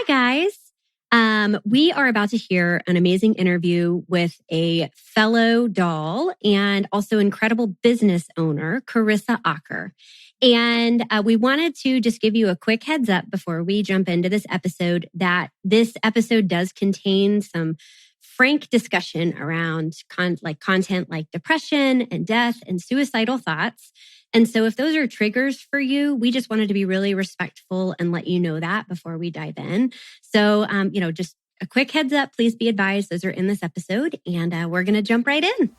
Hi, guys. We are about to hear an amazing interview with a fellow doll and also incredible business owner, Carissa Acker. And we wanted to just give you a quick heads up before we jump into this episode that this episode does contain some frank discussion around content like depression and death and suicidal thoughts. And so if those are triggers for you, we just wanted to be really respectful and let you know that before we dive in. So, just a quick heads up, please be advised those are in this episode, and we're going to jump right in.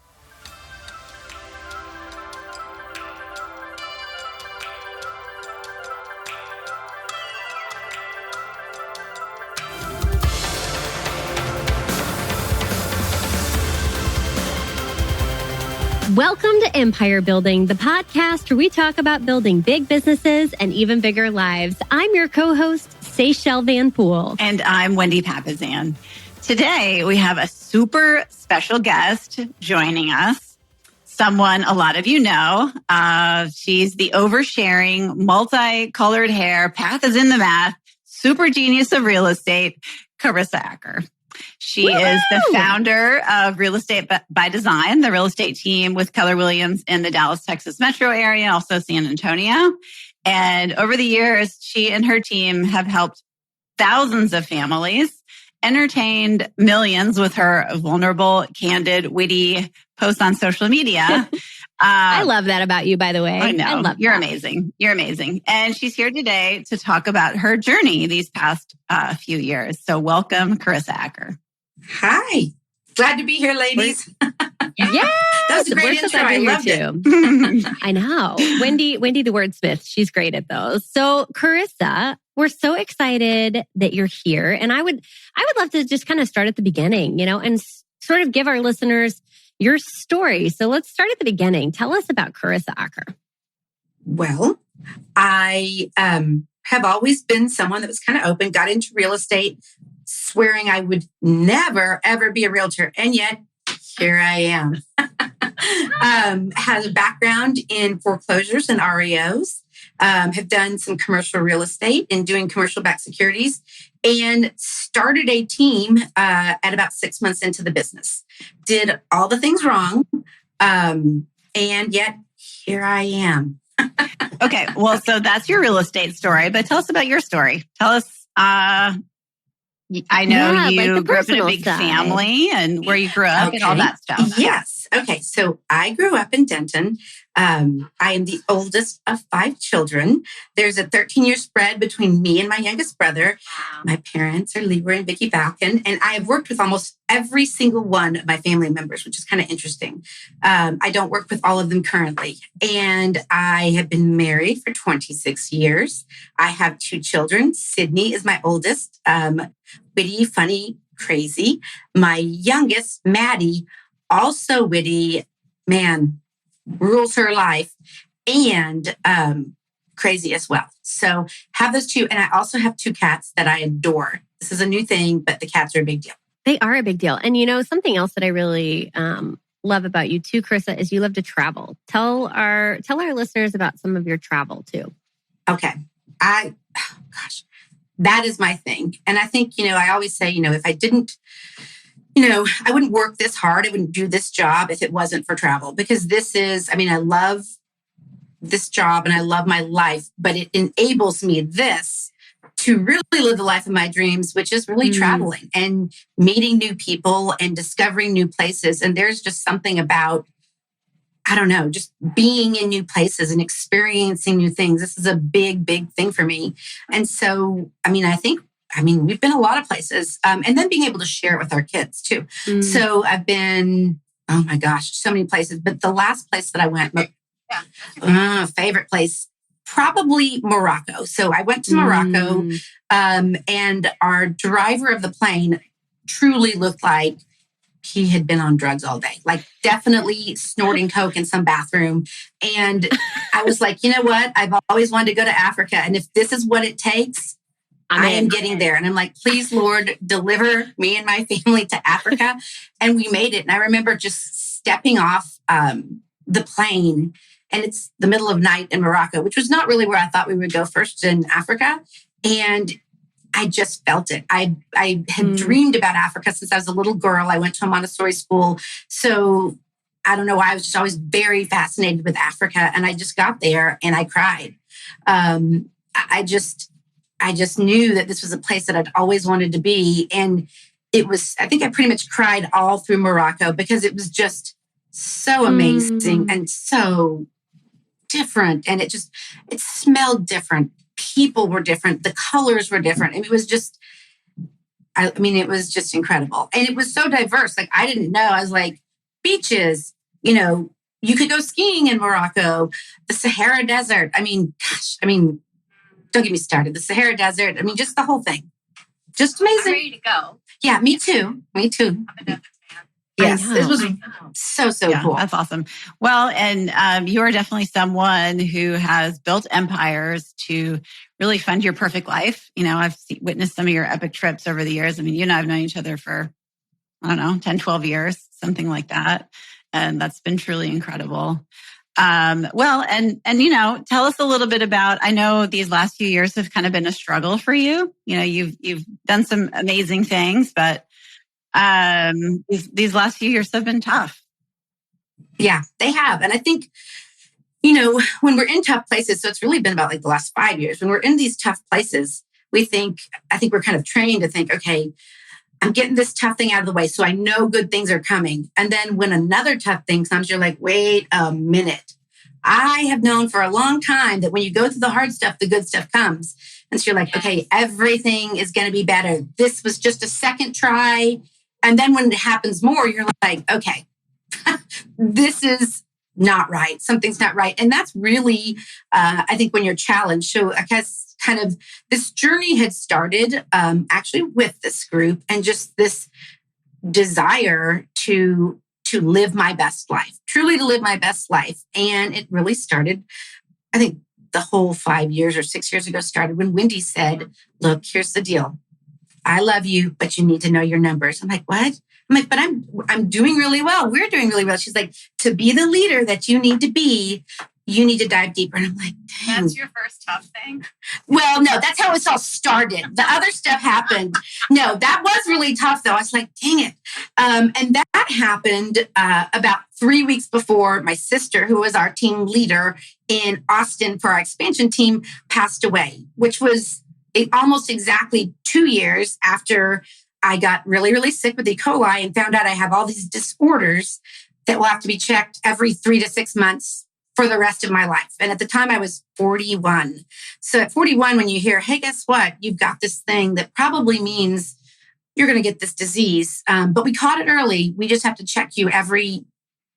Welcome to Empire Building, the podcast where we talk about building big businesses and even bigger lives. I'm your co-host, Seychelle Van Poel. And I'm Wendy Papazan. Today, we have a super special guest joining us. Someone a lot of you know. She's the oversharing, multicolored hair, path is in the math, super genius of real estate, Carissa Acker. She is the founder of Real Estate by Design, the real estate team with Keller Williams in the Dallas, Texas metro area, also San Antonio. And over the years, she and her team have helped thousands of families, entertained millions with her vulnerable, candid, witty posts on social media. I love that about you, by the way. I know. I love You're that. amazing. You're amazing. And she's here today to talk about her journey these past few years. So welcome, Carissa Acker. Hi. Glad to be here, ladies. Yeah. That was a great intro. I loved it. I know. Wendy, the wordsmith, she's great at those. So Carissa, we're so excited that you're here. And I would love to just kind of start at the beginning, and sort of give our listeners your story. So let's start at the beginning. Tell us about Carissa Acker. Well, I have always been someone that was kind of open, got into real estate, swearing I would never, ever be a realtor. And yet, here I am. Has a background in foreclosures and REOs. Have done some commercial real estate and doing commercial-backed securities, and started a team at about 6 months into the business. Did all the things wrong, and yet here I am. Okay, well, so that's your real estate story, but tell us about your story. Tell us, I know you grew up in a big family and where you grew up and all that stuff. Yes. Okay. So I grew up in Denton. I am the oldest of 5 children. There's a 13-year spread between me and my youngest brother. My parents are Leroy and Vicki Falcon, and I have worked with almost every single one of my family members, which is kind of interesting. I don't work with all of them currently, and I have been married for 26 years. I have 2 children. Sydney is my oldest, witty, funny, crazy. My youngest, Maddie, also witty, man, rules her life, and crazy as well. So have those 2. And I also have 2 cats that I adore. This is a new thing, but the cats are a big deal. They are a big deal. And something else that I really love about you too, Carissa, is you love to travel. Tell our listeners about some of your travel too. Okay. That is my thing. And I think, I always say, if I didn't, I wouldn't work this hard. I wouldn't do this job if it wasn't for travel, because I love this job and I love my life, but it enables me to really live the life of my dreams, which is really traveling and meeting new people and discovering new places. And there's just something about, I don't know, just being in new places and experiencing new things. This is a big, big thing for me. And so, we've been a lot of places, and then being able to share it with our kids too. So I've been, oh my gosh, so many places. But the last place that I went, favorite place, probably Morocco. So I went to Morocco, and our driver of the plane truly looked like he had been on drugs all day, like definitely snorting coke in some bathroom. And I was like, you know what? I've always wanted to go to Africa. And if this is what it takes, I am getting there. And I'm like, please, Lord, deliver me and my family to Africa. And we made it. And I remember just stepping off the plane, and it's the middle of night in Morocco, which was not really where I thought we would go first in Africa. And I just felt it. I had dreamed about Africa since I was a little girl. I went to a Montessori school. So I don't know why I was just always very fascinated with Africa. And I just got there and I cried. I just knew that this was a place that I'd always wanted to be. And I think I pretty much cried all through Morocco because it was just so amazing and so different. And it smelled different. People were different. The colors were different. And it was just, it was just incredible. And it was so diverse. Like, I didn't know. I was like, beaches, you could go skiing in Morocco, the Sahara Desert. Don't get me started. The Sahara Desert. Just the whole thing. Just amazing. I'm ready to go. Yeah, me too. Me too. I'm a desert fan. Yes, it was so cool. That's awesome. Well, and you are definitely someone who has built empires to really fund your perfect life. I've witnessed some of your epic trips over the years. You and I have known each other for, 10, 12 years, something like that. And that's been truly incredible. Well, and tell us a little bit about, I know these last few years have kind of been a struggle for you. You've done some amazing things, but these last few years have been tough. Yeah, they have. And I think, when we're in tough places, so it's really been about like the last 5 years, when we're in these tough places, I think we're kind of trained to think, okay, I'm getting this tough thing out of the way, so I know good things are coming. And then when another tough thing comes, you're like, wait a minute. I have known for a long time that when you go through the hard stuff, the good stuff comes. And so you're like, okay, everything is going to be better. This was just a second try. And then when it happens more, you're like, okay, this is not right. Something's not right. And that's really, I think, when you're challenged. So I guess kind of this journey had started actually with this group and just this desire to live my best life, truly to live my best life. And it really started, I think the whole 5 years or 6 years ago started when Wendy said, look, here's the deal. I love you, but you need to know your numbers. I'm like, what? I'm like, but I'm doing really well. We're doing really well. She's like, to be the leader that you need to be, you need to dive deeper. And I'm like, dang. That's your first tough thing? Well, no, that's how it all started. The other stuff happened. No, that was really tough, though. I was like, dang it. And that happened about 3 weeks before my sister, who was our team leader in Austin for our expansion team, passed away, which was almost exactly 2 years after I got really, really sick with E. coli and found out I have all these disorders that will have to be checked every 3 to 6 months for the rest of my life. And at the time I was 41. So at 41, when you hear, hey, guess what? You've got this thing that probably means you're going to get this disease. But we caught it early. We just have to check you every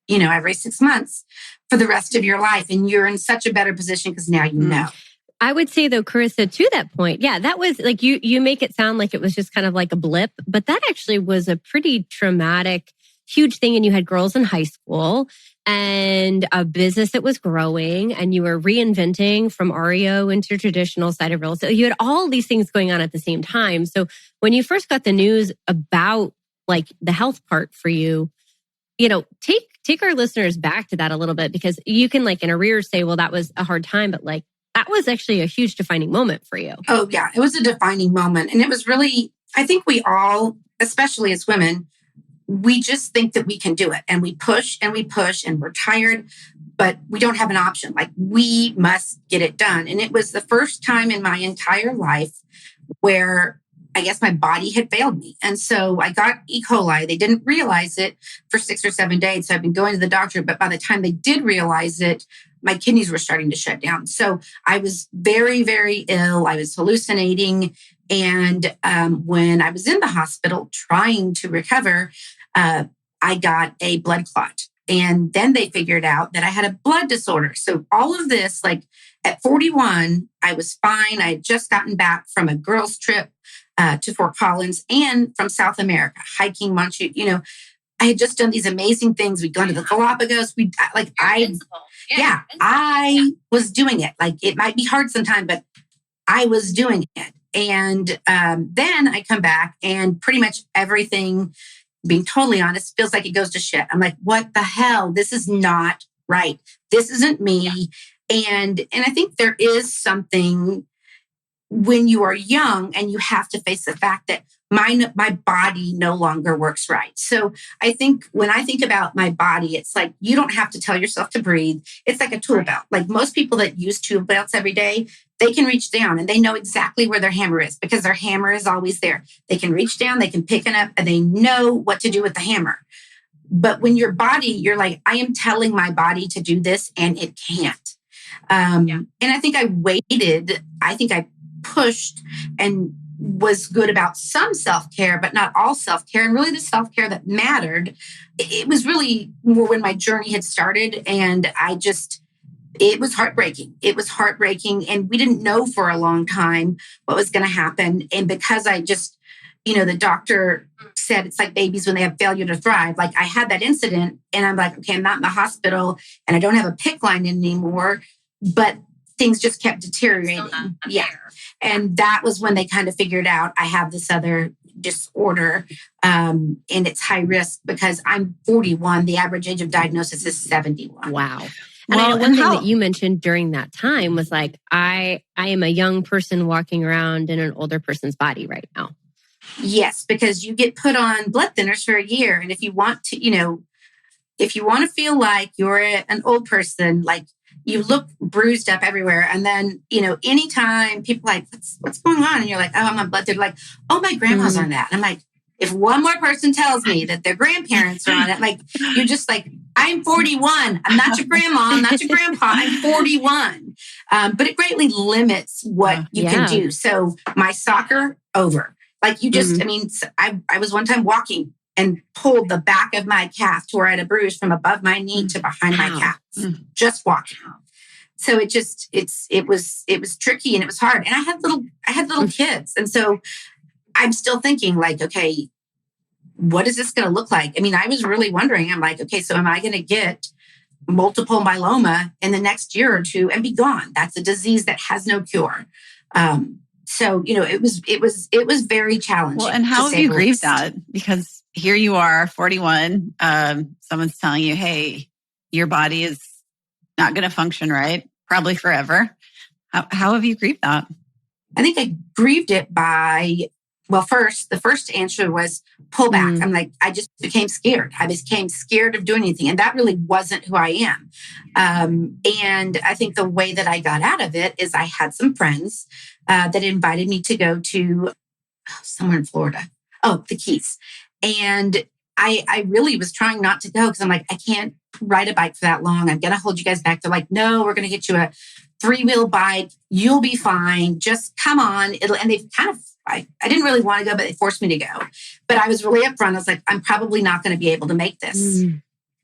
6 months for the rest of your life. And you're in such a better position because now you know. I would say though, Carissa, to that point, yeah, that was like you make it sound like it was just kind of like a blip, but that actually was a pretty traumatic, huge thing. And you had girls in high school and a business that was growing and you were reinventing from REO into traditional side of real estate. You had all these things going on at the same time. So when you first got the news about like the health part for you, take our listeners back to that a little bit, because you can like in arrears say, well, that was a hard time, but like that was actually a huge defining moment for you. Oh yeah, it was a defining moment. And it was really, I think we all, especially as women, we just think that we can do it. And we push and we're tired, but we don't have an option. Like we must get it done. And it was the first time in my entire life where I guess my body had failed me. And so I got E. coli. They didn't realize it for 6 or 7 days. So I've been going to the doctor, but by the time they did realize it, my kidneys were starting to shut down. So I was very, very ill. I was hallucinating. And when I was in the hospital trying to recover, I got a blood clot. And then they figured out that I had a blood disorder. So all of this, like at 41, I was fine. I had just gotten back from a girls' trip to Fort Collins and from South America, hiking Manchu. I had just done these amazing things. We'd gone to the Galapagos. I was doing it. Like it might be hard sometimes, but I was doing it. And then I come back and pretty much everything, being totally honest, feels like it goes to shit. I'm like, what the hell? This is not right. This isn't me. And I think there is something when you are young and you have to face the fact that my body no longer works right. So I think when I think about my body, it's like you don't have to tell yourself to breathe. It's like a tool belt. Like most people that use tool belts every day, they can reach down and they know exactly where their hammer is because their hammer is always there. They can reach down, they can pick it up, and they know what to do with the hammer. But when your body, you're like, I am telling my body to do this and it can't. And I think I waited. I think I pushed and was good about some self-care, but not all self-care. And really the self-care that mattered, it was really more when my journey had started. And it was heartbreaking. It was heartbreaking. And we didn't know for a long time what was going to happen. And because I just, the doctor said it's like babies when they have failure to thrive. Like I had that incident and I'm like, okay, I'm not in the hospital and I don't have a PICC line anymore, but things just kept deteriorating. Yeah. And that was when they kind of figured out I have this other disorder and it's high risk because I'm 41. The average age of diagnosis is 71. Wow. And I know one thing that you mentioned during that time was like, I am a young person walking around in an older person's body right now. Yes, because you get put on blood thinners for a year. And if you want to feel like you're an old person, like you look bruised up everywhere. And then, anytime people are like, what's going on? And you're like, oh, I'm on blood thinner. Like, oh, my grandma's on that. And I'm like, if one more person tells me that their grandparents are on it, like, you're just like, I'm 41. I'm not your grandma. I'm not your grandpa. I'm 41. But it greatly limits what you can do. So my soccer, over. Like you just, I was one time walking and pulled the back of my calf to where I had a bruise from above my knee to behind my calf, just walking. So it was tricky and it was hard. And I had little kids. And so I'm still thinking like, okay, what is this going to look like? I mean, I was really wondering, I'm like, okay, so am I going to get multiple myeloma in the next year or two and be gone? That's a disease that has no cure. So, it was very challenging. Well, and how have you grieved that? Because here you are, 41. Someone's telling you, hey, your body is not going to function right, probably forever. How have you grieved that? I think I grieved it by, the first answer was pull back. I'm like, I just became scared. I became scared of doing anything. And that really wasn't who I am. And I think the way that I got out of it is I had some friends that invited me to go to somewhere in Florida. Oh, the Keys. And I really was trying not to go because I'm like, I can't ride a bike for that long. I'm going to hold you guys back. They're like, no, we're going to get you a 3-wheel bike. You'll be fine. Just come on. And they've kind of, I didn't really want to go, but they forced me to go. But I was really upfront. I was like, I'm probably not going to be able to make this.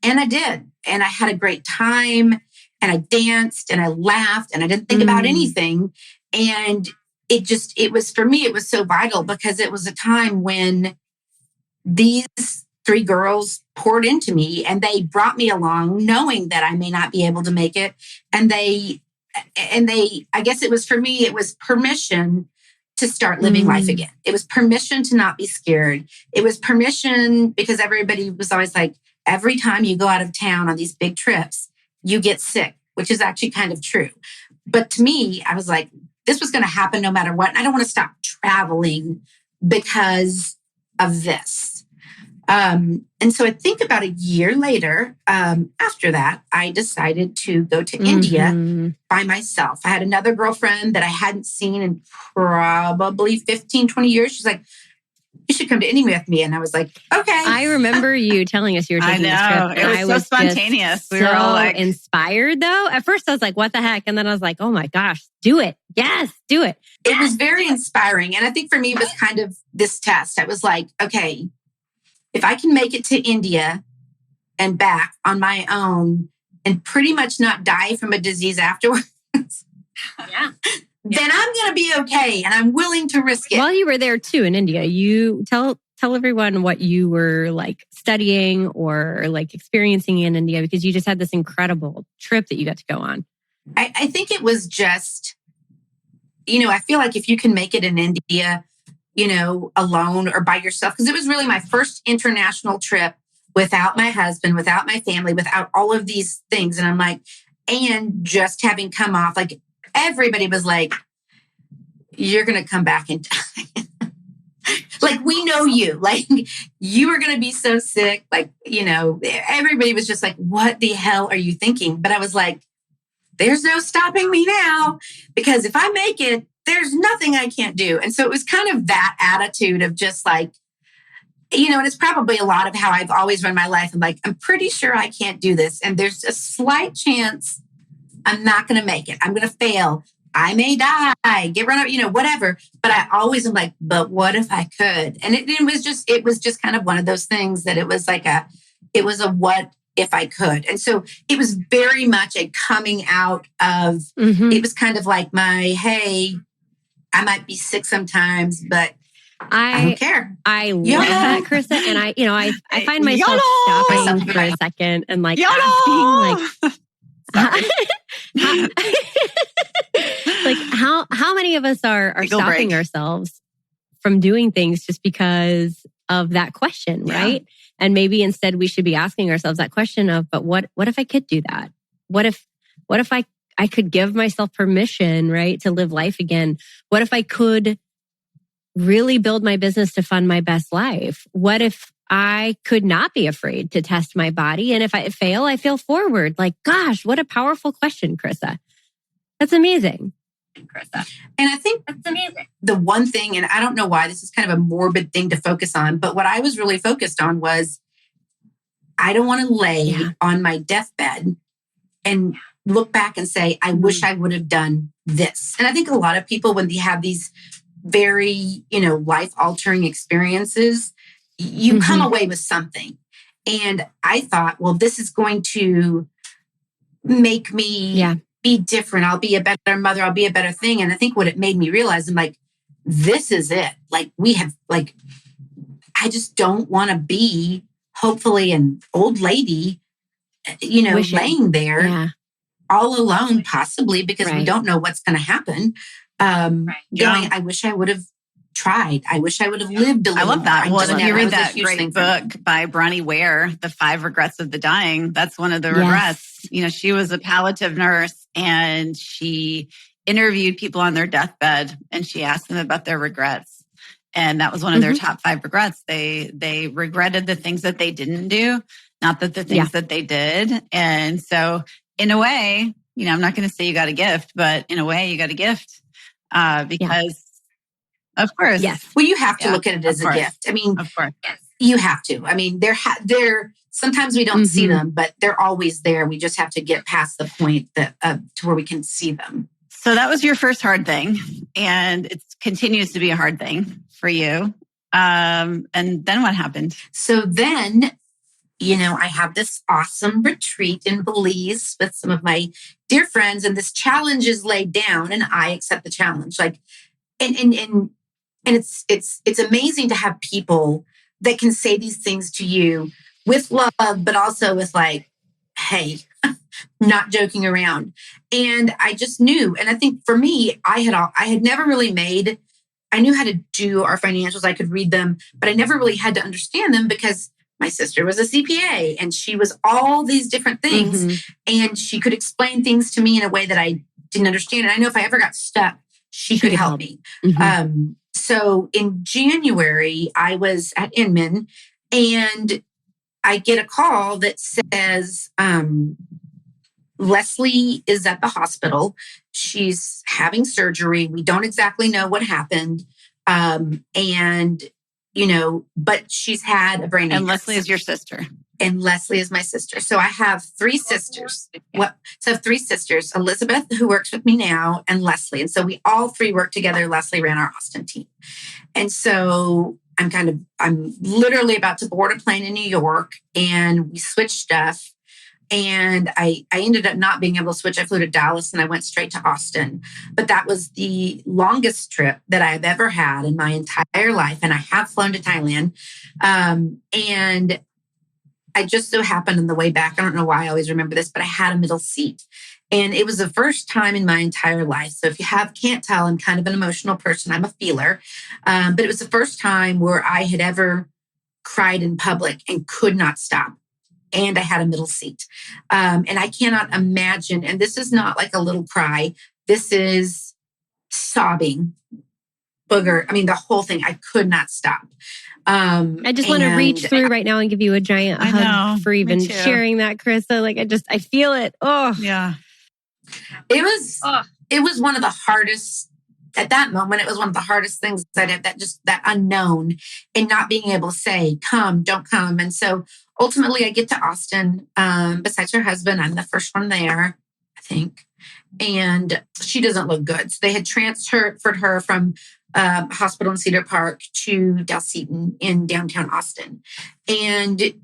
And I did. And I had a great time and I danced and I laughed and I didn't think about anything. And it was, for me, it was so vital because it was a time when these 3 girls poured into me and they brought me along knowing that I may not be able to make it. And they, I guess it was for me, it was permission to start living life again. It was permission to not be scared. It was permission because everybody was always like, every time you go out of town on these big trips, you get sick, which is actually kind of true. But to me, I was like, this was going to happen no matter what. And I don't want to stop traveling because of this. And so I think about a year later, after that, I decided to go to India by myself. I had another girlfriend that I hadn't seen in probably 15, 20 years. She's like, you should come to India with me. And I was like, okay. I remember you telling us you were taking this trip. It was so spontaneous. We were all like inspired though. At first I was like, what the heck? And then I was like, oh my gosh, do it. Yes, do it. It was very inspiring. And I think for me, it was kind of this test. I was like, okay, if I can make it to India and back on my own and pretty much not die from a disease afterwards, then I'm going to be okay. And I'm willing to risk it. While you were there too in India, you tell everyone what you were like studying or like experiencing in India, because you just had this incredible trip that you got to go on. I think it was just, I feel like if you can make it in India, alone or by yourself, because it was really my first international trip without my husband, without my family, without all of these things. And I'm like, and just having come off, like everybody was like, you're going to come back and die. Like, we know you, like, you are going to be so sick. Like, everybody was just like, what the hell are you thinking? But I was like, there's no stopping me now, because if I make it, there's nothing I can't do. And so it was kind of that attitude of just like, and it's probably a lot of how I've always run my life. I'm like, I'm pretty sure I can't do this. And there's a slight chance I'm not going to make it. I'm going to fail. I may die, get run over, whatever. But I always am like, but what if I could? And it was just kind of one of those things that it was a what if I could. And so it was very much a coming out of, it was kind of like hey, I might be sick sometimes, but I don't care. I love that, Carissa. And I find myself stopping for a second and like asking, like how many of us are stopping ourselves from doing things just because of that question, right? And maybe instead we should be asking ourselves that question of, but what if I could do that? What if I could give myself permission, right, to live life again? What if I could really build my business to fund my best life? What if I could not be afraid to test my body? And if I fail, I fail forward. Like, gosh, what a powerful question, Carissa. That's amazing. Carissa. And I think that's amazing. The one thing, and I don't know why this is kind of a morbid thing to focus on, but what I was really focused on was I don't want to lay on my deathbed and look back and say, I wish I would have done this. And I think a lot of people, when they have these very, life-altering experiences, you come away with something. And I thought, well, this is going to make me be different. I'll be a better mother. I'll be a better thing. And I think what it made me realize, I'm like, this is it. Like, I just don't want to be, hopefully, an old lady, wishing, laying there all alone, possibly, because we don't know what's going to happen. Going, I wish I would have tried. I wish I would have lived a little. I love that. More. Well, if you read that great book by Bronnie Ware, The 5 Regrets of the Dying, that's one of the regrets. She was a palliative nurse and she interviewed people on their deathbed and she asked them about their regrets. And that was one of their top 5 regrets. They regretted the things that they didn't do, not that the things that they did. And so in a way, I'm not going to say you got a gift, but in a way you got a gift. Because of course. Yes. Well, you have to look at it as a gift. I mean, of course. You have to. I mean, they're sometimes we don't see them, but they're always there. We just have to get past the point that to where we can see them. So that was your first hard thing, and it continues to be a hard thing for you. And then what happened? So then, I have this awesome retreat in Belize with some of my dear friends, and this challenge is laid down, and I accept the challenge. Like, and it's amazing to have people that can say these things to you with love, but also with like, hey, not joking around. And I just knew. And I think for me, I had never really I knew how to do our financials. I could read them, but I never really had to understand them because my sister was a CPA and she was all these different things. And she could explain things to me in a way that I didn't understand. And I know if I ever got stuck, she could help me. So in January, I was at Inman and I get a call that says, Leslie is at the hospital. She's having surgery. We don't exactly know what happened. But she's had a brain. And Leslie is your sister. And Leslie is my sister. So I have 3 sisters. So I have 3 sisters, Elizabeth, who works with me now, and Leslie. And so we all 3 work together. Leslie ran our Austin team. And so I'm literally about to board a plane in New York, and we switched stuff. And I ended up not being able to switch. I flew to Dallas and I went straight to Austin. But that was the longest trip that I've ever had in my entire life. And I have flown to Thailand. And I just so happened on the way back, I don't know why I always remember this, but I had a middle seat. And it was the first time in my entire life. So if you can't tell, I'm kind of an emotional person. I'm a feeler. But it was the first time where I had ever cried in public and could not stop. And I had a middle seat. And I cannot imagine, and this is not like a little cry. This is sobbing booger. I mean, the whole thing, I could not stop. I just want to reach through right now and give you a giant hug for even sharing that, Carissa. Like, I feel it. Oh, yeah. It was one of the hardest, at that moment, it was one of the hardest things that unknown and not being able to say, come, don't come. And so ultimately I get to Austin, besides her husband, I'm the first one there, I think. And she doesn't look good. So they had transferred her from a hospital in Cedar Park to Dalseton in downtown Austin. And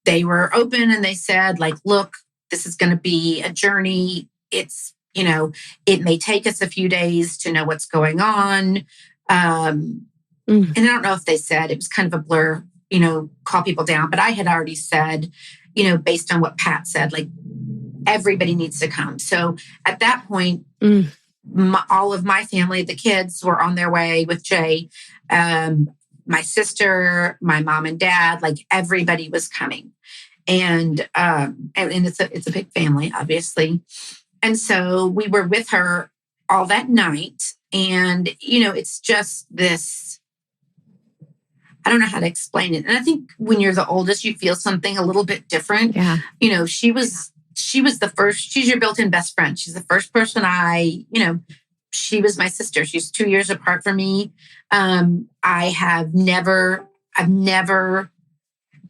they were open and they said, like, look, this is going to be a journey. It's, it may take us a few days to know what's going on. And I don't know if they said, it was kind of a blur, call people down. But I had already said, based on what Pat said, like, everybody needs to come. So at that point, all of my family, the kids were on their way with Jay. My sister, my mom and dad, like everybody was coming. And it's a big family, obviously. And so we were with her all that night. And, it's just this, I don't know how to explain it. And I think when you're the oldest, you feel something a little bit different. Yeah. She was the first, she's your built-in best friend. She's the first person she was my sister. She's 2 years apart from me. I've never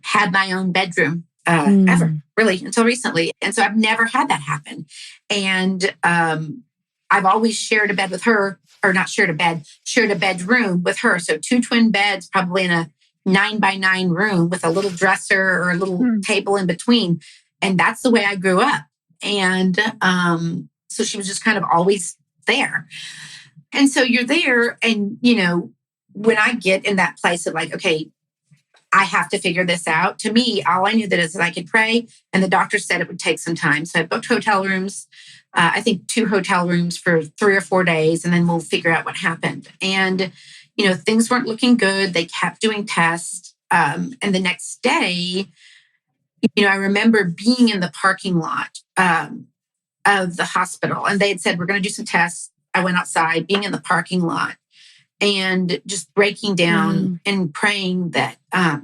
had my own bedroom. Ever, really, until recently. And so I've never had that happen. And I've always shared a bed with her, or not shared a bedroom with her. So 2 twin beds, probably in a 9x9 room with a little dresser or a little table in between. And that's the way I grew up. And so she was just kind of always there. And so you're there. And, when I get in that place of like, okay, I have to figure this out. To me, all I knew that is that I could pray. And the doctor said it would take some time. So I booked hotel rooms, I think 2 hotel rooms for 3 or 4 days, and then we'll figure out what happened. And, things weren't looking good. They kept doing tests. And the next day, I remember being in the parking lot of the hospital, and they had said, we're going to do some tests. I went outside, being in the parking lot, and just breaking down and praying that, that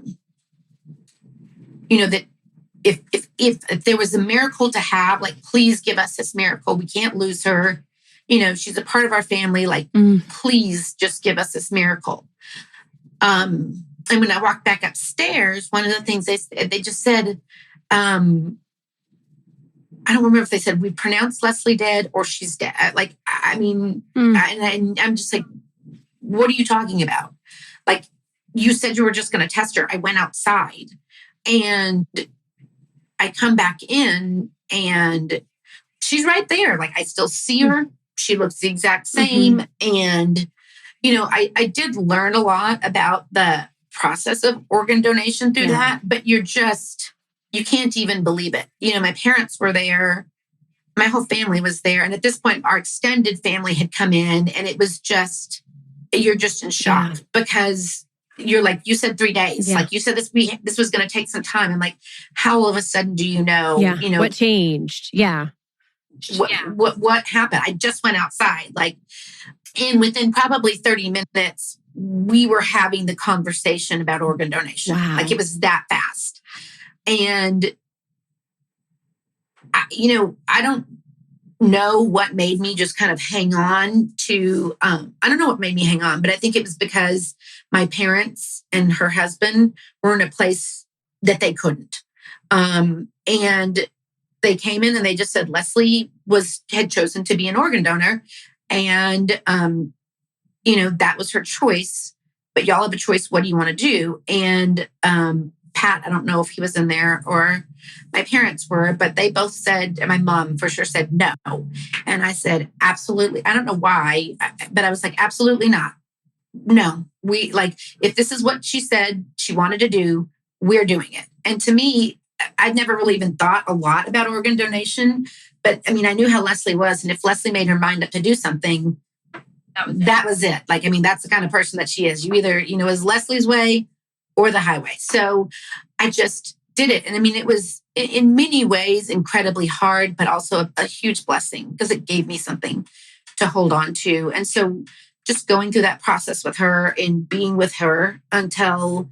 if there was a miracle to have, like, please give us this miracle. We can't lose her. She's a part of our family. Like, please just give us this miracle. And when I walked back upstairs, one of the things they just said, I don't remember if they said, we pronounced Leslie dead or she's dead. Like, I mean, and I'm just like, what are you talking about? Like, you said you were just going to test her. I went outside and I come back in and she's right there. Like, I still see her. She looks the exact same. And, I did learn a lot about the process of organ donation through that, but you can't even believe it. My parents were there. My whole family was there. And at this point, our extended family had come in, and it was you're just in shock because you're like, you said 3 days. Yeah. Like, you said this was going to take some time. And like, how all of a sudden do you know, what changed? Yeah. What happened? I just went outside, like, and within probably 30 minutes, we were having the conversation about organ donation. Wow. Like, it was that fast. And, I don't know what made me just kind of hang on to, I don't know what made me hang on, but I think it was because my parents and her husband were in a place that they couldn't. And they came in and they just said, Leslie had chosen to be an organ donor. And, that was her choice, but y'all have a choice. What do you want to do? And, Pat, I don't know if he was in there or my parents were, but they both said, and my mom for sure said no. And I said, absolutely. I don't know why, but I was like, absolutely not. No, if this is what she said she wanted to do, we're doing it. And to me, I'd never really even thought a lot about organ donation, but I mean, I knew how Leslie was. And if Leslie made her mind up to do something, that was it. Like, I mean, that's the kind of person that she is. You either, is Leslie's way or the highway. So I just did it. And I mean, it was in many ways incredibly hard, but also a huge blessing because it gave me something to hold on to. And so just going through that process with her and being with her until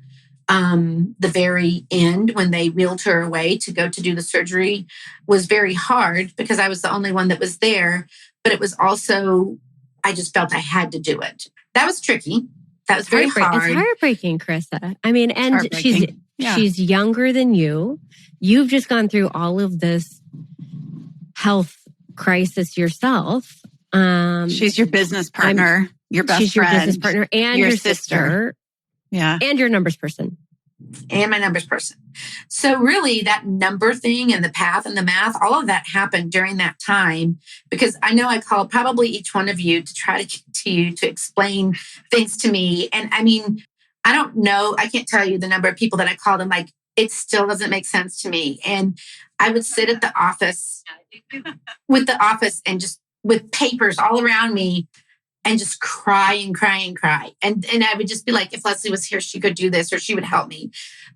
the very end when they wheeled her away to go to do the surgery was very hard because I was the only one that was there. But it was also, I just felt I had to do it. That was tricky. That was very hard. It's heartbreaking, Carissa. I mean, and she's younger than you. You've just gone through all of this health crisis yourself. She's your business partner, your best friend. She's your business partner and your sister. Yeah. And your numbers person. And my numbers person. So really that number thing and the path and the math, all of that happened during that time because I know I called probably each one of you to try to get to you to explain things to me. And I mean, I don't know. I can't tell you the number of people that I called and like, it still doesn't make sense to me. And I would sit at the office and just with papers all around me and just cry and cry and cry. And I would just be like, if Leslie was here, she could do this or she would help me.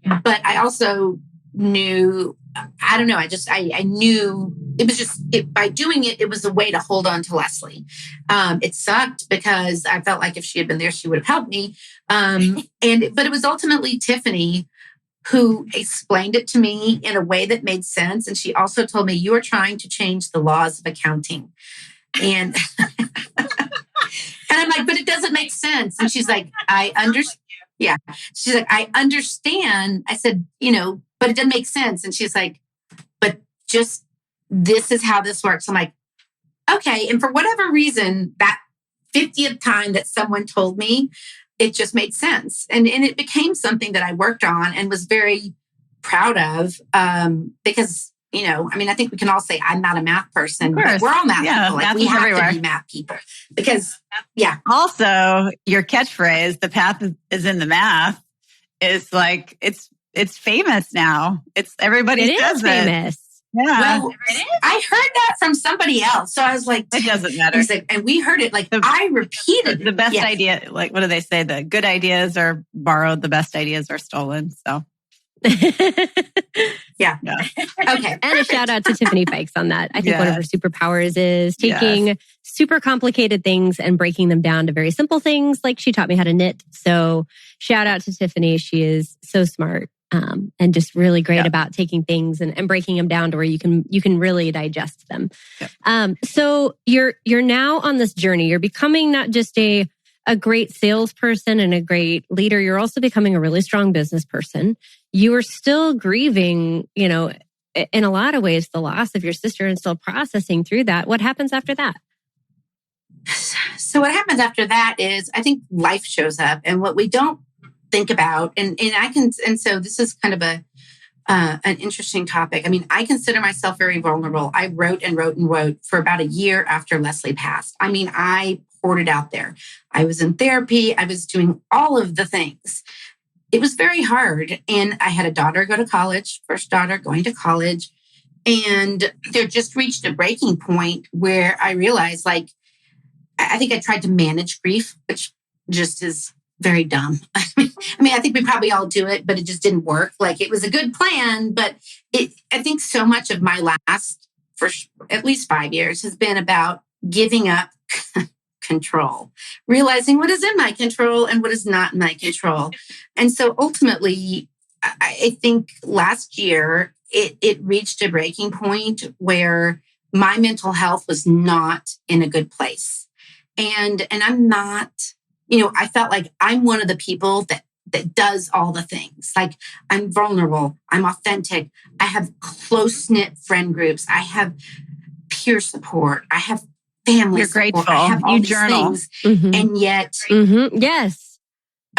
But I also knew, I don't know, I knew it was just, by doing it, it was a way to hold on to Leslie. It sucked because I felt like if she had been there, she would have helped me. But it was ultimately Tiffany who explained it to me in a way that made sense. And she also told me, you are trying to change the laws of accounting. And and I'm like, but it doesn't make sense. And she's like, I understand. Yeah. She's like, I understand. I said, but it doesn't make sense. And she's like, but just, this is how this works. I'm like, okay. And for whatever reason, that 50th time that someone told me, it just made sense. And it became something that I worked on and was very proud of because I think we can all say I'm not a math person, but we're all math people. Like, we have to be math people because, Also, your catchphrase, "the path is in the math," is like it's famous now. Everybody says it. Famous. Yeah. Well, I heard that from somebody else, so I was like, it doesn't matter. Like, and we heard it. Like I repeated the best idea. Like, what do they say? The good ideas are borrowed. The best ideas are stolen. So. Yeah. Okay. And a shout out to Tiffany Fikes on that. I think one of her superpowers is taking super complicated things and breaking them down to very simple things. Like she taught me how to knit. So shout out to Tiffany. She is so smart and just really great about taking things and breaking them down to where you can really digest them. Yep. So you're now on this journey. You're becoming not just a great salesperson and a great leader. You're also becoming a really strong business person. You are still grieving, in a lot of ways, the loss of your sister and still processing through that. What happens after that? So what happens after that is I think life shows up, and what we don't think about, and so this is kind of an interesting topic. I mean, I consider myself very vulnerable. I wrote and wrote and wrote for about a year after Leslie passed. I mean, I poured it out there. I was in therapy. I was doing all of the things. It was very hard. And I had a daughter go to college, first daughter going to college. And there just reached a breaking point where I realized, like, I think I tried to manage grief, which just is very dumb. I mean, I think we probably all do it, but it just didn't work. Like, it was a good plan, but I think so much of my last, for at least 5 years, has been about giving up control, realizing what is in my control and what is not in my control. And so ultimately, I think last year, it reached a breaking point where my mental health was not in a good place. And I'm not, I felt like I'm one of the people that does all the things. Like, I'm vulnerable, I'm authentic, I have close-knit friend groups, I have peer support, I have family You're support. grateful. I have all you these journal. things. Mm-hmm. And yet... Mm-hmm. Yes.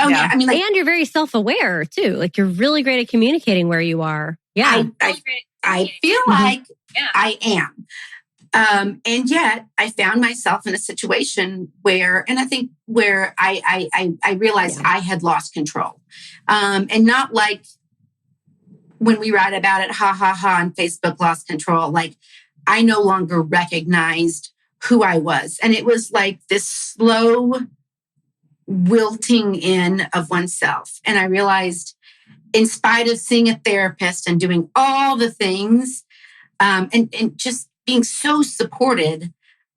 Oh, yeah. I mean, like, and you're very self-aware, too. Like, you're really great at communicating where you are. Yeah. I feel like I am. And yet I found myself in a situation where I realized I had lost control. And not like when we write about it, ha, ha, ha, on Facebook, lost control. Like, I no longer recognized who I was. And it was like this slow wilting in of oneself. And I realized, in spite of seeing a therapist and doing all the things, and just being so supported,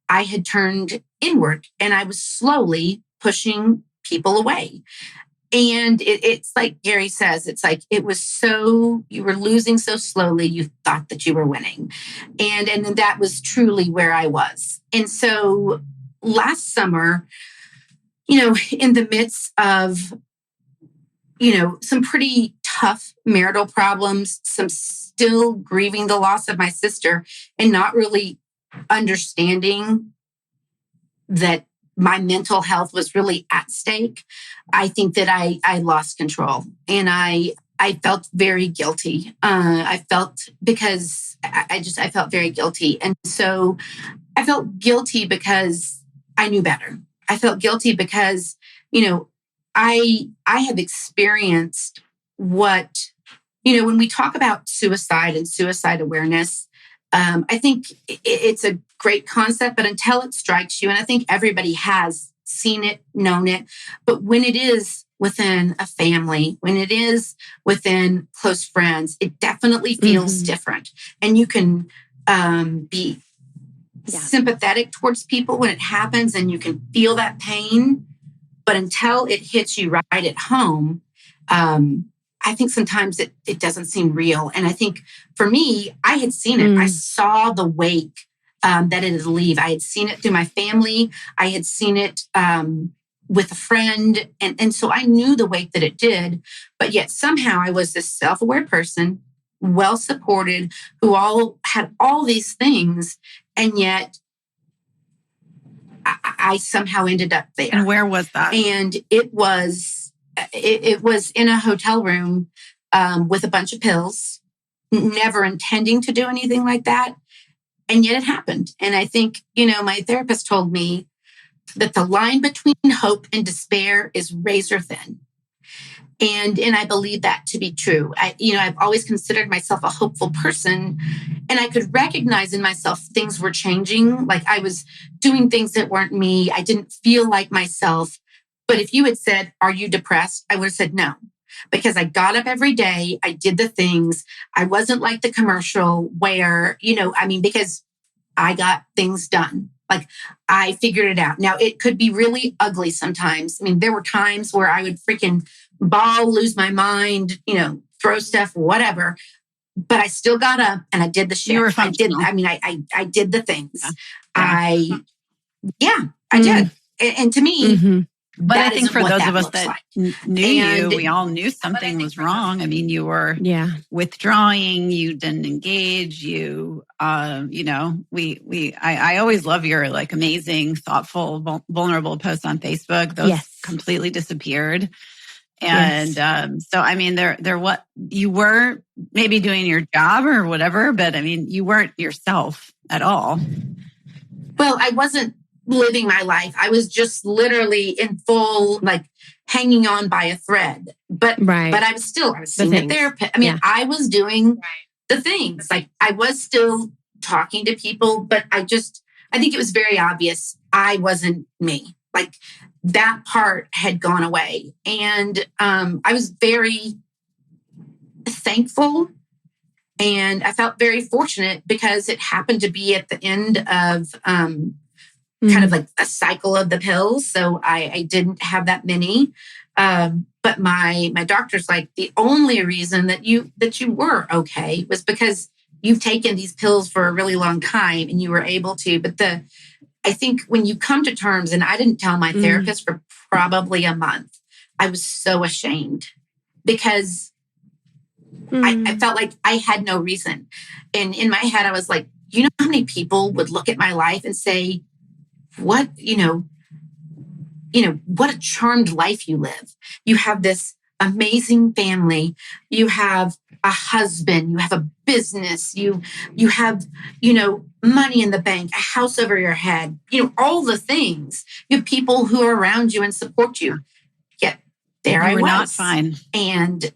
I had turned inward and I was slowly pushing people away. And it's like Gary says, it's like you were losing so slowly, you thought that you were winning. And that was truly where I was. And so last summer, in the midst of, some pretty tough marital problems, some still grieving the loss of my sister and not really understanding that my mental health was really at stake, I think that I lost control, and I felt very guilty. I felt very guilty. And so I felt guilty because I knew better. I felt guilty because, I have experienced what, when we talk about suicide and suicide awareness, I think it's a great concept, but until it strikes you, and I think everybody has seen it, known it, but when it is within a family, when it is within close friends, it definitely feels different. And you can be sympathetic towards people when it happens, and you can feel that pain. But until it hits you right at home, I think sometimes it doesn't seem real. And I think for me, I had seen it. I saw the wake that it would leave. I had seen it through my family. I had seen it with a friend. And so I knew the wake that it did. But yet somehow I was this self-aware person, well-supported, who had all these things. And yet I somehow ended up there. And where was that? And it was in a hotel room with a bunch of pills, never intending to do anything like that. And yet it happened. And I think, my therapist told me that the line between hope and despair is razor thin. And I believe that to be true. I've always considered myself a hopeful person, and I could recognize in myself things were changing. Like I was doing things that weren't me. I didn't feel like myself. But if you had said, "Are you depressed?" I would have said no, because I got up every day. I did the things. I wasn't like the commercial where, because I got things done. Like I figured it out. Now it could be really ugly sometimes. There were times where I would freaking bawl, lose my mind, throw stuff, whatever. But I still got up and I did the shit. You were functional. I did the things. Yeah. I did. And to me, but I think for those of us that knew you, we all knew something was wrong. You were withdrawing, you didn't engage, I always love your amazing, thoughtful, vulnerable posts on Facebook. Those completely disappeared. And what you were maybe doing your job or whatever, but you weren't yourself at all. Well, I wasn't living my life. I was just literally in full, hanging on by a thread. But I was seeing a therapist. I was doing the things. I was still talking to people, but I think it was very obvious I wasn't me. That part had gone away. And I was very thankful, and I felt very fortunate because it happened to be at the end of kind of a cycle of the pills. So I didn't have that many. But my doctor's the only reason that you were okay was because you've taken these pills for a really long time and you were able to. But I think when you come to terms, and I didn't tell my therapist for probably a month, I was so ashamed because I felt like I had no reason. And in my head, I was like, how many people would look at my life and say, what a charmed life you live. You have this amazing family. You have a husband. You have a business. You have, money in the bank, a house over your head, all the things. You have people who are around you and support you. Yet there I was. Not fine. And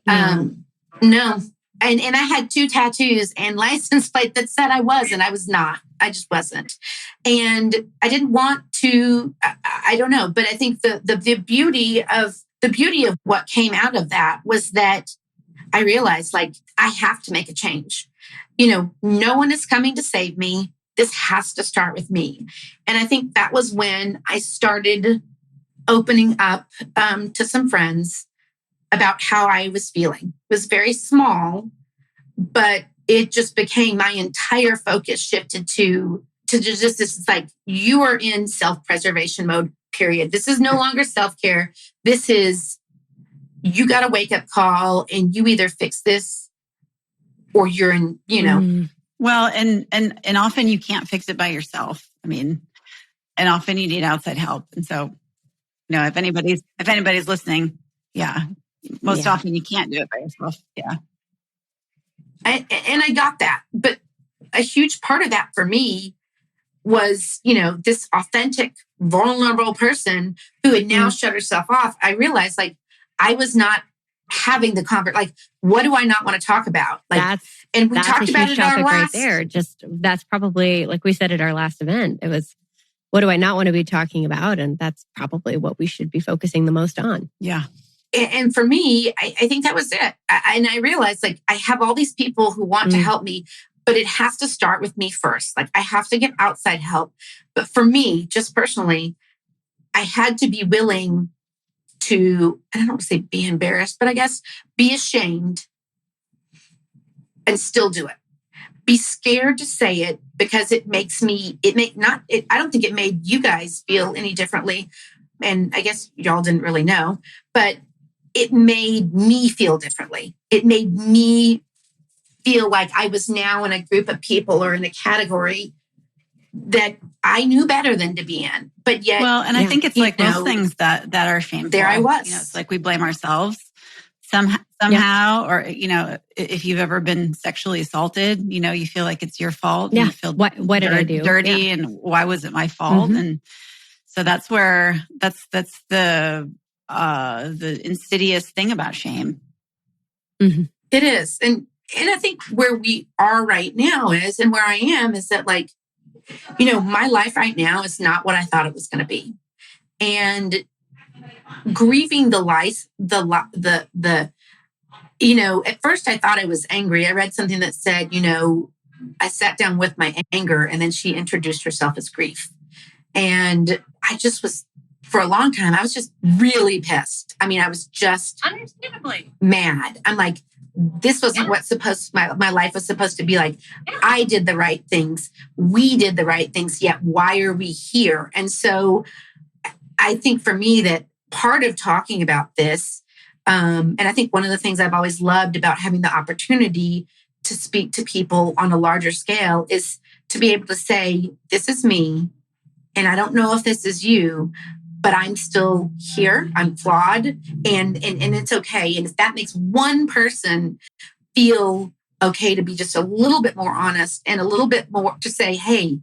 no. And I had 2 tattoos and license plate that said I was, and I was not. I just wasn't. And I didn't want to, I don't know, but I think the beauty of what came out of that was that I realized I have to make a change. No one is coming to save me. This has to start with me. And I think that was when I started opening up to some friends about how I was feeling. It was very small, but it just became my entire focus shifted to just this, like, you are in self-preservation mode, period. This is no longer self-care. This is, you got a wake-up call, and you either fix this or you're in, Well, and often you can't fix it by yourself. I mean, and often you need outside help. And so, if anybody's listening, most often you can't do it by yourself. Yeah. And I got that. But a huge part of that for me was, this authentic, vulnerable person who had now shut herself off. I realized, like, I was not having the conversation. Like, what do I not want to talk about? Like, and we talked about it our last. Right there. That's probably, like we said at our last event, it was, what do I not want to be talking about? And that's probably what we should be focusing the most on. Yeah. And for me, I think that was it. And I realized, like, I have all these people who want to help me, but it has to start with me first. Like, I have to get outside help. But for me, just personally, I had to be willing to, I don't want to say be embarrassed, but I guess be ashamed and still do it. Be scared to say it because it makes me, I don't think it made you guys feel any differently. And I guess y'all didn't really know, but it made me feel differently. It made me feel like I was now in a group of people or in a category that I knew better than to be in. But yet, and I think it's like most things that are shameful. There I was. It's like we blame ourselves somehow, or, if you've ever been sexually assaulted, you feel like it's your fault. Yeah. You feel what did I do? Dirty, and why was it my fault? And so that's where that's the insidious thing about shame. It is, and I think where we are right now is, and where I am is that, like, my life right now is not what I thought it was going to be, and grieving the life, at first I thought I was angry. I read something that said, I sat down with my anger, and then she introduced herself as grief. And I just was, for a long time, I was just really pissed. I mean, I was just understandably mad. I'm like, this wasn't what my life was supposed to be like. I did the right things. We did the right things. Yet why are we here? And so I think for me that part of talking about this, and I think one of the things I've always loved about having the opportunity to speak to people on a larger scale is to be able to say, this is me, and I don't know if this is you, but I'm still here. I'm flawed, and it's okay. And if that makes one person feel okay to be just a little bit more honest and a little bit more to say, hey,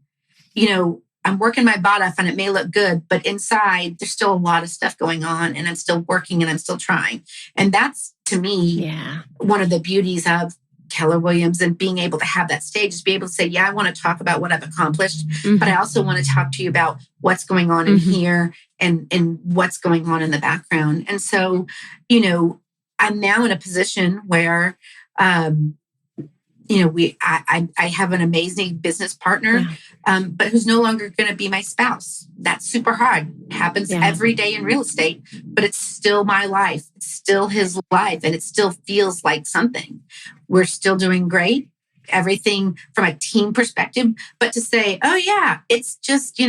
I'm working my butt off and it may look good, but inside there's still a lot of stuff going on, and I'm still working and I'm still trying. And that's, to me, one of the beauties of Keller Williams and being able to have that stage is be able to say, I want to talk about what I've accomplished, but I also want to talk to you about what's going on in here and what's going on in the background. And so, I'm now in a position where, I have an amazing business partner, but who's no longer going to be my spouse. That's super hard. It happens every day in real estate, but it's still my life. It's still his life, and it still feels like something. We're still doing great. Everything from a team perspective, but to say, oh yeah, it's just,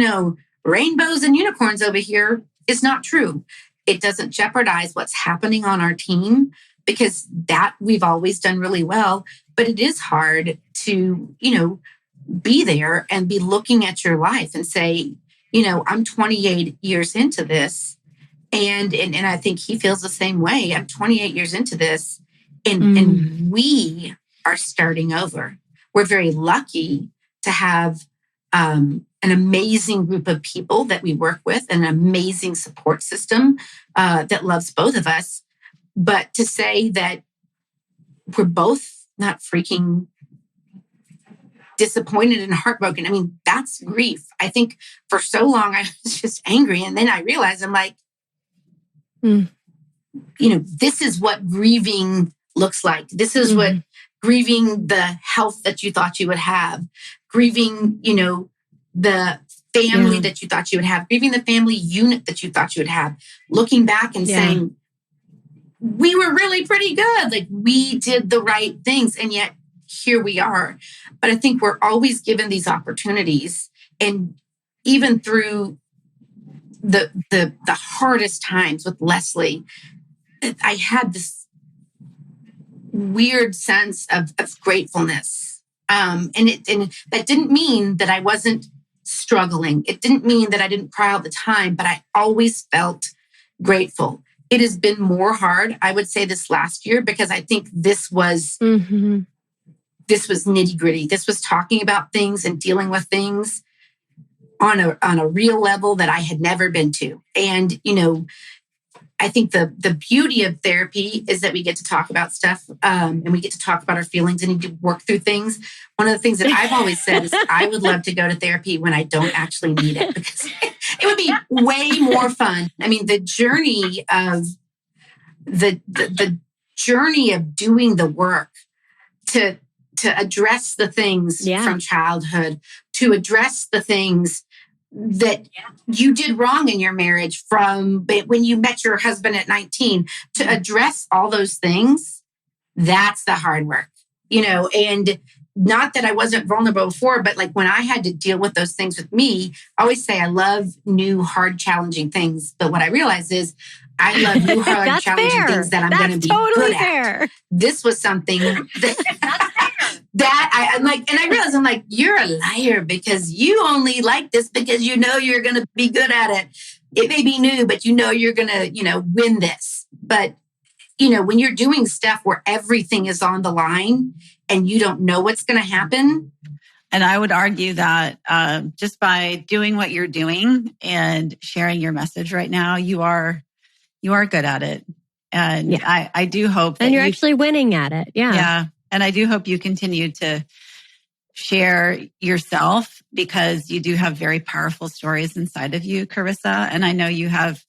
rainbows and unicorns over here is not true. It doesn't jeopardize what's happening on our team, because that we've always done really well. But it is hard to, be there and be looking at your life and say, I'm 28 years into this. And I think he feels the same way. I'm 28 years into this, and we are starting over. We're very lucky to have an amazing group of people that we work with, an amazing support system that loves both of us. But to say that we're both not freaking disappointed and heartbroken, I mean, that's grief. I think for so long I was just angry. And then I realized I'm like, this is what grieving looks like. This is what grieving the health that you thought you would have, grieving, the family that you thought you would have, grieving the family unit that you thought you would have, looking back and saying, we were really pretty good. Like we did the right things. And yet here we are. But I think we're always given these opportunities. And even through the hardest times with Leslie, I had this weird sense of gratefulness. And that didn't mean that I wasn't struggling. It didn't mean that I didn't cry all the time, but I always felt grateful. It has been more hard, I would say, this last year, because I think this was nitty gritty. This was talking about things and dealing with things on a real level that I had never been to. And, I think the beauty of therapy is that we get to talk about stuff and we get to talk about our feelings and need to work through things. One of the things that I've always said is I would love to go to therapy when I don't actually need it, because it would be way more fun. I mean, the journey of the journey of doing the work to address the things from childhood, to address the things that you did wrong in your marriage from when you met your husband at 19, to address all those things. That's the hard work, and not that I wasn't vulnerable before, but like when I had to deal with those things with me, I always say I love new, hard, challenging things. But what I realized is I love new, hard, challenging things that I'm going to be good at. This was something I'm like, and I realized I'm like, you're a liar, because you only like this because you're going to be good at it. It may be new, but you're going to, win this. But, when you're doing stuff where everything is on the line and you don't know what's going to happen. And I would argue that just by doing what you're doing and sharing your message right now, you are good at it. And I do hope that you're actually winning at it. Yeah. Yeah. And I do hope you continue to share yourself, because you do have very powerful stories inside of you, Carissa. And I know you have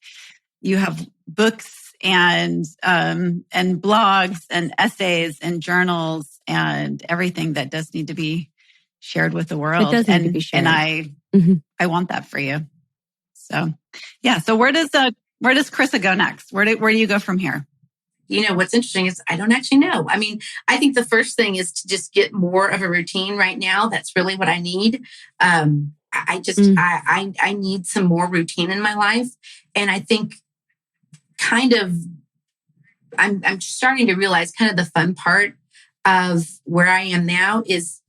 books and blogs and essays and journals and everything that does need to be shared with the world. It does need to be shared. And I want that for you. So yeah. So where does Carissa go next? Where do you go from here? What's interesting is I don't actually know. I mean, I think the first thing is to just get more of a routine right now. That's really what I need. I need some more routine in my life. And I think I'm starting to realize kind of the fun part of where I am now is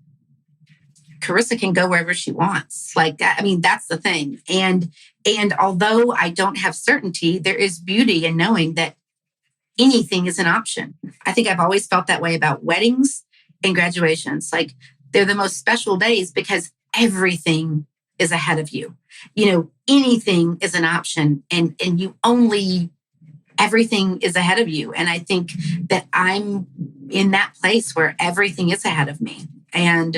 Carissa can go wherever she wants. Like that. I mean, that's the thing. And although I don't have certainty, there is beauty in knowing that anything is an option. I think I've always felt that way about weddings and graduations. Like they're the most special days because everything is ahead of you. Anything is an option, and everything is ahead of you. And I think that I'm in that place where everything is ahead of me. And,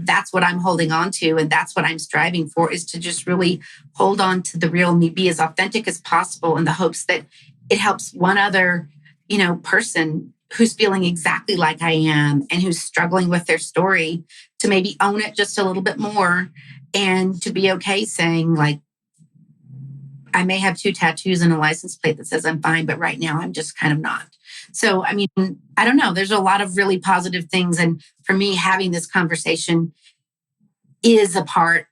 that's what I'm holding on to. And that's what I'm striving for, is to just really hold on to the real me, be as authentic as possible, in the hopes that it helps one other, person who's feeling exactly like I am and who's struggling with their story to maybe own it just a little bit more, and to be okay saying, like, I may have 2 tattoos and a license plate that says I'm fine, but right now I'm just kind of not. So, I mean, I don't know. There's a lot of really positive things. And for me, having this conversation is a part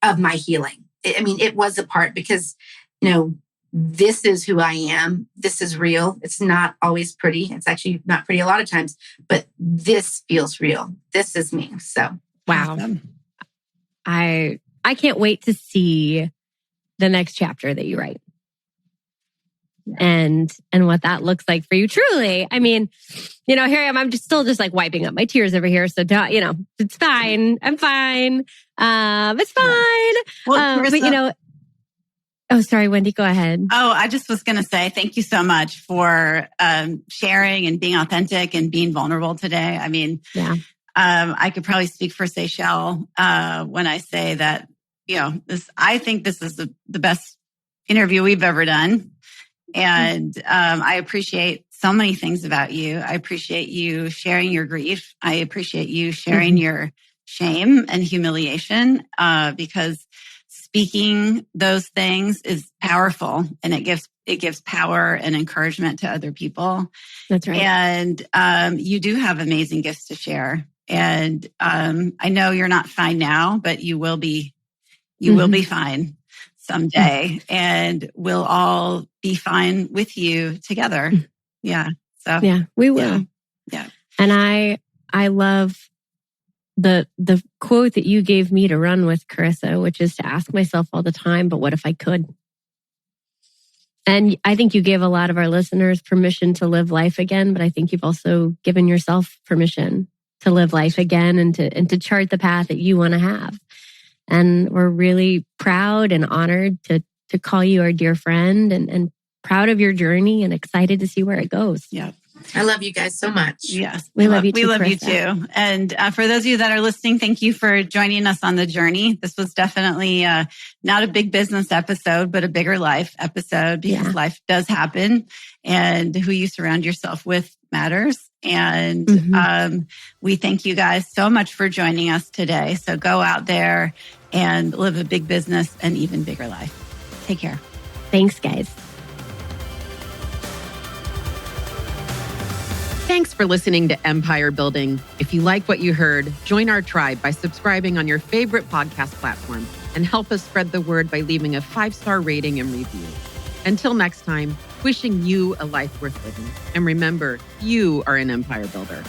of my healing. It was a part because, this is who I am. This is real. It's not always pretty. It's actually not pretty a lot of times, but this feels real. This is me. So, wow. I can't wait to see the next chapter that you write. And what that looks like for you. Truly. I mean, here I am. I'm still like wiping up my tears over here. So, it's fine. I'm fine. It's fine. Well, but oh, sorry, Wendy, go ahead. Oh, I just was going to say thank you so much for sharing and being authentic and being vulnerable today. I mean, I could probably speak for Seychelles when I say that, I think this is the best interview we've ever done. And I appreciate so many things about you. I appreciate you sharing your grief. I appreciate you sharing your shame and humiliation, because speaking those things is powerful, and it gives power and encouragement to other people. That's right. And you do have amazing gifts to share. And I know you're not fine now, but you will be. You will be fine someday, and we'll all be fine with you together. Yeah. So yeah, we will. Yeah. And I love the quote that you gave me to run with, Carissa, which is to ask myself all the time, but what if I could? And I think you gave a lot of our listeners permission to live life again, but I think you've also given yourself permission to live life again and to chart the path that you want to have. And we're really proud and honored to call you our dear friend, and proud of your journey and excited to see where it goes. Yeah. I love you guys so much. Yes. We love you too, We love you Carissa. too. And for those of you that are listening, thank you for joining us on the journey. This was definitely not a big business episode, but a bigger life episode, because life does happen, and who you surround yourself with matters. And we thank you guys so much for joining us today. So go out there and live a big business and even bigger life. Take care. Thanks, guys. Thanks for listening to Empire Building. If you like what you heard, join our tribe by subscribing on your favorite podcast platform, and help us spread the word by leaving a 5-star rating and review. Until next time, wishing you a life worth living. And remember, you are an empire builder.